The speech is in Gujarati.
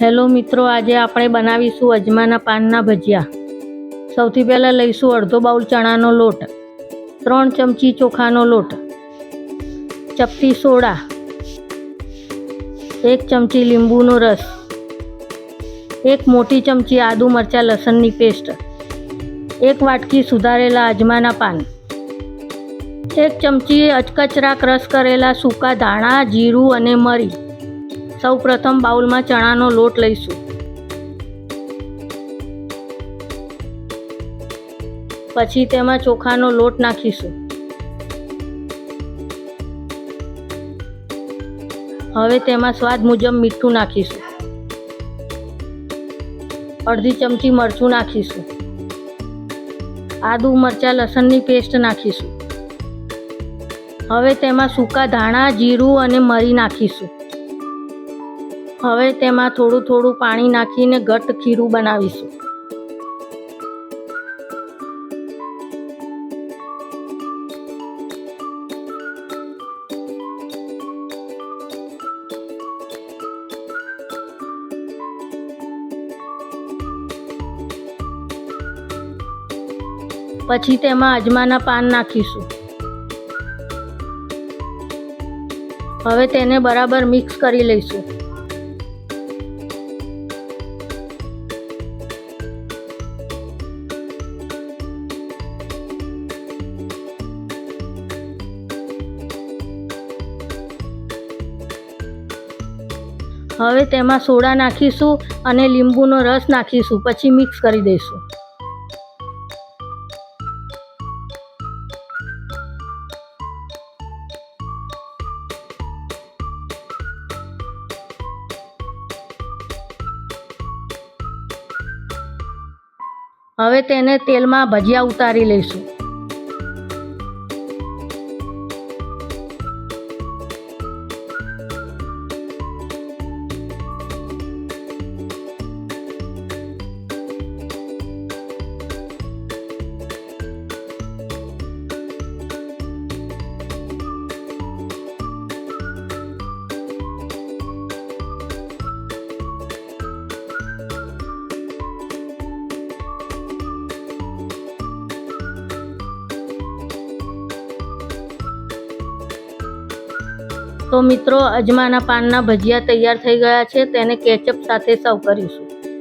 હેલો મિત્રો, આજે આપણે બનાવીશું અજમાના પાનના ભજીયા। સૌથી પહેલાં લઈશું અડધો બાઉલ ચણાનો લોટ, 3 ચમચી ચોખાનો લોટ, ચપટી સોડા, 1 ચમચી લીંબુનો રસ, 1 મોટી ચમચી આદુ મરચાં લસણની પેસ્ટ, 1 વાટકી સુધારેલા અજમાના પાન, 1 ચમચી અચકચરા ક્રશ કરેલા સૂકા ધાણા, જીરું અને મરી। સૌ પ્રથમ બાઉલમાં ચણાનો લોટ લઈશું, પછી તેમાં ચોખાનો લોટ નાખીશું। હવે તેમાં સ્વાદ મુજબ મીઠું નાખીશું, અડધી ચમચી મરચું નાખીશું, આદુ મરચાં લસણની પેસ્ટ નાખીશું। હવે તેમાં સૂકા ધાણા, જીરું અને મરી નાખીશું। હવે તેમાં થોડું થોડું પાણી નાખીને ઘટ્ટ ખીરું બનાવીશું। પછી તેમાં અજમાના પાન નાખીશું। હવે તેને બરાબર મિક્સ કરી લઈશું। હવે તેમાં સોડા નાખીશું અને લીંબુનો રસ નાખીશું, પછી મિક્સ કરી દઈશું। હવે તેને તેલમાં ભજીયા ઉતારી લઈશું। તો મિત્રો, અજમાના પાનના ભજીયા તૈયાર થઈ ગયા છે। તેને કેચઅપ સાથે સર્વ કરીશું।